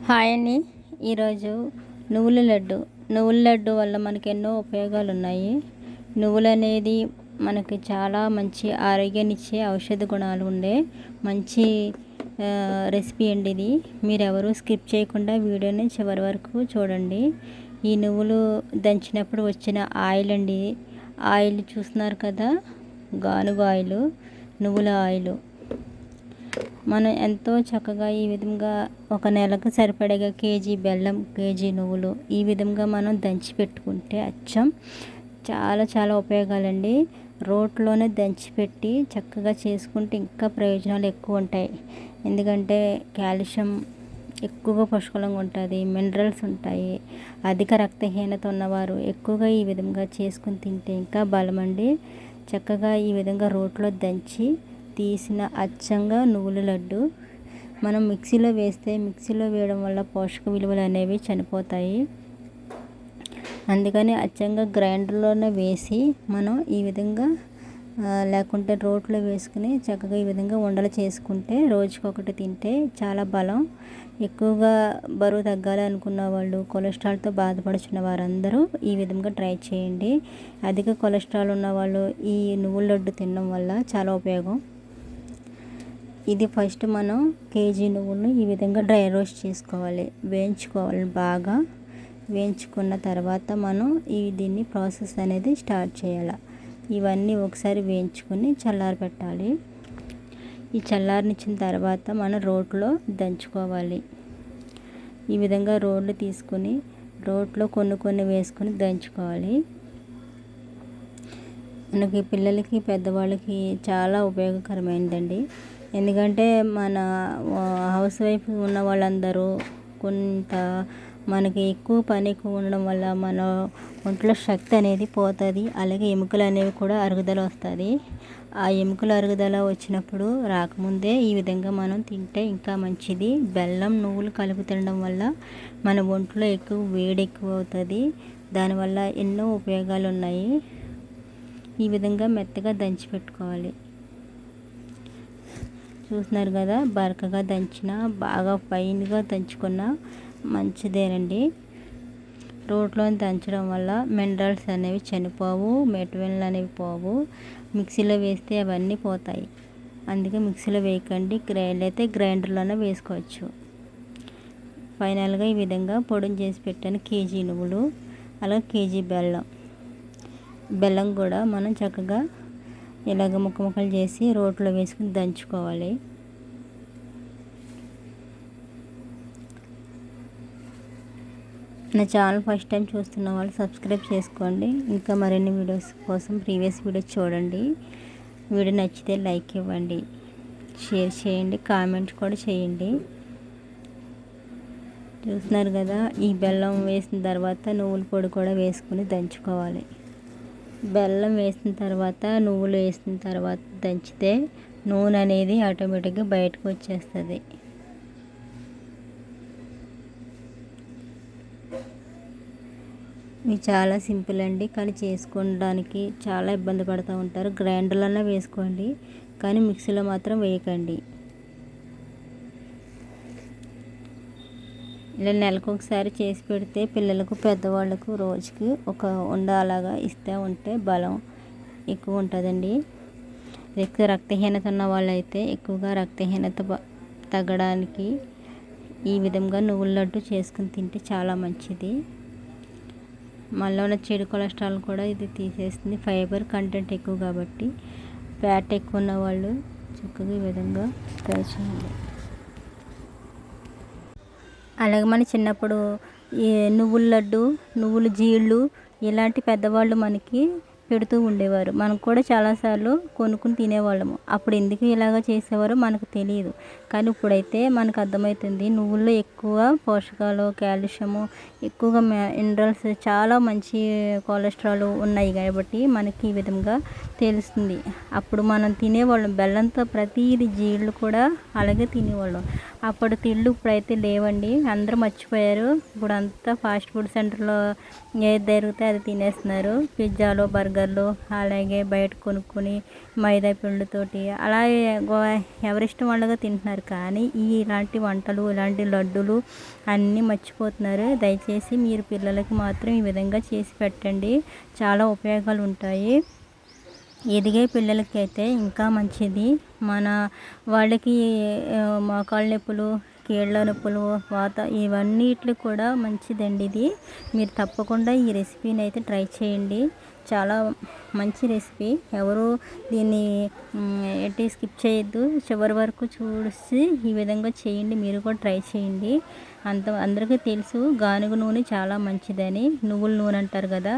Hi అండి. ఈరోజు నువ్వుల లడ్డు వల్ల మనకి ఎన్నో ఉపయోగాలు ఉన్నాయి. నువ్వులు అనేది మనకి చాలా మంచి ఆరోగ్యాన్ని ఇచ్చే ఔషధ గుణాలు ఉండే మంచి రెసిపీ అండి ఇది. మీరెవరూ స్కిప్ చేయకుండా వీడియోని చివరి వరకు చూడండి. ఈ నువ్వులు దంచినప్పుడు వచ్చిన ఆయిల్ అండి. ఆయిల్ చూస్తున్నారు కదా, గానుగ ఆయిల్, నువ్వుల ఆయిల్. మనం ఎంతో చక్కగా ఈ విధంగా ఒక నెలకు సరిపడగా కేజీ బెల్లం, కేజీ నువ్వులు ఈ విధంగా మనం దంచి పెట్టుకుంటే అచ్చం చాలా చాలా ఉపయోగాలండి. రోట్లోనే దంచిపెట్టి చక్కగా చేసుకుంటే ఇంకా ప్రయోజనాలు ఎక్కువ ఉంటాయి. ఎందుకంటే కాల్షియం ఎక్కువగా పుష్కలంగా ఉంటుంది, మినరల్స్ ఉంటాయి. అధిక రక్తహీనత ఉన్నవారు ఎక్కువగా ఈ విధంగా చేసుకుని తింటే ఇంకా బలమండి. చక్కగా ఈ విధంగా రోట్లో దంచి తీసిన అచ్చంగా నువ్వుల లడ్డు మనం మిక్సీలో వేయడం వల్ల పోషక విలువలు అనేవి చనిపోతాయి. అందుకని అచ్చంగా గ్రైండర్లోనే వేసి మనం ఈ విధంగా లేకుంటే రోట్లో వేసుకుని చక్కగా ఈ విధంగా ఉండలు చేసుకుంటే రోజుకొకటి తింటే చాలా బలం. ఎక్కువగా బరువు తగ్గాలనుకున్న వాళ్ళు, కొలెస్ట్రాల్తో బాధపడుచున్న వారందరూ ఈ విధంగా ట్రై చేయండి. అధిక కొలెస్ట్రాల్ ఉన్నవాళ్ళు ఈ నువ్వుల లడ్డు తినడం వల్ల చాలా ఉపయోగం. ఇది ఫస్ట్ మనం కేజీ నువ్వులను ఈ విధంగా డ్రై రోస్ట్ చేసుకోవాలి, వేయించుకోవాలి. బాగా వేయించుకున్న తర్వాత మనం దీన్ని ప్రాసెస్ అనేది స్టార్ట్ చేయాలి. ఇవన్నీ ఒకసారి వేయించుకొని చల్లారి పెట్టాలి. ఈ చల్లారనిచ్చిన తర్వాత మనం రోట్లో దంచుకోవాలి. ఈ విధంగా రోళ్ళు తీసుకొని రోట్లో కొన్ని వేసుకొని దంచుకోవాలి. మనకి పిల్లలకి, పెద్దవాళ్ళకి చాలా ఉపయోగకరమైనదండి. ఎందుకంటే మన హౌస్ వైఫ్ ఉన్న వాళ్ళందరూ కొంత మనకి పని ఎక్కువ ఉండడం వల్ల మన ఒంట్లో శక్తి అనేది పోతుంది. అలాగే ఎముకలు అనేవి కూడా అరుగుదల వస్తుంది. ఆ ఎముకల అరుగుదల వచ్చినప్పుడు రాకముందే ఈ విధంగా మనం తింటే ఇంకా మంచిది. బెల్లం, నువ్వులు కలిపి తినడం వల్ల మన ఒంట్లో వేడి ఎక్కువ అవుతుంది. దానివల్ల ఎన్నో ఉపయోగాలు ఉన్నాయి. ఈ విధంగా మెత్తగా దంచి పెట్టుకోవాలి. చూస్తున్నారు కదా, బరకగా దంచిన, బాగా ఫైన్గా దంచుకున్న మంచిదేనండి. రోట్లో దంచడం వల్ల మినరల్స్ అనేవి చనిపోవు, మెటవిన్లు అనేవి పోవు. మిక్సీలో వేస్తే అవన్నీ పోతాయి. అందుకే మిక్సీలో వేయకండి. అయితే గ్రైండర్లోనే వేసుకోవచ్చు. ఫైనల్గా ఈ విధంగా పొడిని చేసి పెట్టాను. కేజీ నువ్వులు, అలాగే కేజీ బెల్లం కూడా మనం చక్కగా ఇలాగ ముక్కలు చేసి రోట్లో వేసుకుని దంచుకోవాలి. నా ఛానల్ ఫస్ట్ టైం చూస్తున్న వాళ్ళు సబ్స్క్రైబ్ చేసుకోండి. ఇంకా మరిన్ని వీడియోస్ కోసం ప్రీవియస్ వీడియోస్ చూడండి. వీడియో నచ్చితే లైక్ ఇవ్వండి, షేర్ చేయండి, కామెంట్ కూడా చేయండి. చూస్తున్నారు కదా, ఈ బెల్లం వేసిన తర్వాత నువ్వుల పొడి కూడా వేసుకుని దంచుకోవాలి. బెల్లం వేసిన తర్వాత, నువ్వులు వేసిన తర్వాత దంచితే నూనె అనేది ఆటోమేటిక్గా బయటకు వచ్చేస్తుంది. ఇవి చాలా సింపుల్ అండి, కానీ చేసుకోవడానికి చాలా ఇబ్బంది పడుతూ ఉంటారు. గ్రైండర్లోనే వేసుకోండి, కానీ మిక్సీలో మాత్రం వేయకండి. ఇలా నెలకు ఒకసారి చేసి పెడితే పిల్లలకు, పెద్దవాళ్ళకు రోజుకి ఒక ఉండ అలాగా ఇస్తూ ఉంటే బలం ఎక్కువ ఉంటుందండి. రక్తహీనత ఉన్న వాళ్ళైతే ఎక్కువగా రక్తహీనత తగ్గడానికి ఈ విధంగా నువ్వుల లడ్డు చేసుకుని తింటే చాలా మంచిది. మనలో ఉన్న చెడు కొలెస్ట్రాల్ కూడా ఇది తీసేస్తుంది. ఫైబర్ కంటెంట్ ఎక్కువ కాబట్టి ఫ్యాట్ ఎక్కువ ఉన్న వాళ్ళు చక్కగా ఈ విధంగా ట్రై చేయండి. అలాగే మన చిన్నప్పుడు ఈ నువ్వుల లడ్డు, నువ్వుల జీళ్ళు ఇలాంటి పెద్దవాళ్ళు మనకి పెడుతూ ఉండేవారు. మనం కూడా చాలాసార్లు కొనుక్కుని తినేవాళ్ళము. అప్పుడు ఎందుకు ఇలాగ చేసేవారో మనకు తెలియదు, కానీ ఇప్పుడైతే మనకు అర్థమవుతుంది. నువ్వుల్లో ఎక్కువ పోషకాలు, కాల్షియము, ఎక్కువగా మినరల్స్, చాలా మంచి కొలెస్ట్రాల్ ఉన్నాయి కాబట్టి మనకి ఈ విధంగా తెలుస్తుంది. అప్పుడు మనం తినేవాళ్ళం బెల్లంతో ప్రతిదీ, జీళ్ళు కూడా అలాగే తినేవాళ్ళం. అప్పుడు తిళ్ళు ఇప్పుడైతే లేవండి, అందరూ మర్చిపోయారు. ఇప్పుడు అంతా ఫాస్ట్ ఫుడ్ సెంటర్లో ఏది దొరికితే అది తినేస్తున్నారు. పిజ్జాలు, బర్గర్లు, అలాగే బయట కొనుక్కొని మైదా పిండితోటి అలాగే ఎవరిష్టం వాళ్ళగా తింటున్నారు. కానీ ఇలాంటి వంటలు, ఇలాంటి లడ్డూలు అన్నీ మర్చిపోతున్నారు. దయచేసి మీరు పిల్లలకి మాత్రం ఈ విధంగా చేసి పెట్టండి, చాలా ఉపయోగాలు ఉంటాయి. ఎదిగే పిల్లలకైతే ఇంకా మంచిది. మన వాళ్ళకి మోకాళ్ళ నొప్పులు, కీళ్ళ నొప్పులు, ఇవన్నిటికి కూడా మంచిదండి ఇది. మీరు తప్పకుండా ఈ రెసిపీని అయితే ట్రై చేయండి, చాలా మంచి రెసిపీ. ఎవరు దీన్ని స్కిప్ చేయొద్దు, చివరి వరకు చూసి ఈ విధంగా చేయండి, మీరు కూడా ట్రై చేయండి. అందరికీ తెలుసు గానుగ నూనె చాలా మంచిదని, నువ్వుల నూనె అంటారు కదా,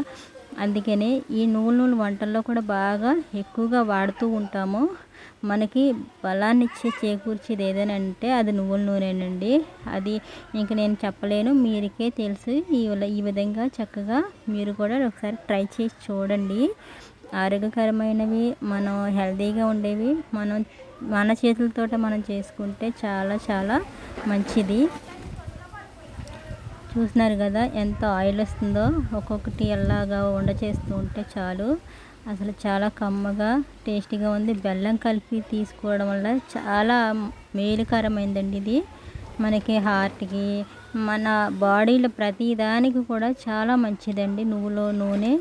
అందుకనే ఈ నువ్వుల నూనె వంటల్లో కూడా బాగా ఎక్కువగా వాడుతూ ఉంటాము. మనకి బలాన్ని చేకూర్చేది ఏదైనా అంటే అది నువ్వుల నూనెనండి. అది ఇంక నేను చెప్పలేను, మీరికే తెలుసు. ఈ విధంగా చక్కగా మీరు కూడా ఒకసారి ట్రై చేసి చూడండి. ఆరోగ్యకరమైనవి, మనం హెల్తీగా ఉండేవి మన చేతులతో మనం చేసుకుంటే చాలా చాలా మంచిది. చూస్తున్నారు కదా ఎంత ఆయిల్ వస్తుందో, ఒక్కొక్కటి ఎలాగా వండ చేస్తూ ఉంటే చాలు. అసలు చాలా కమ్మగా టేస్టీగా ఉంది. బెల్లం కలిపి తీసుకోవడం వల్ల చాలా మేలుకరమైందండి ఇది. మనకి హార్ట్కి, మన బాడీలో ప్రతి దానికి కూడా చాలా మంచిదండి నువ్వుల నూనె.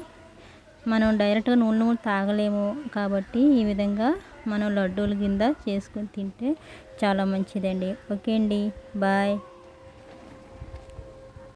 మనం డైరెక్ట్గా నూనె తాగలేము కాబట్టి ఈ విధంగా మనం లడ్డూల కింద చేసుకొని తింటే చాలా మంచిదండి. ఓకే అండి, బాయ్.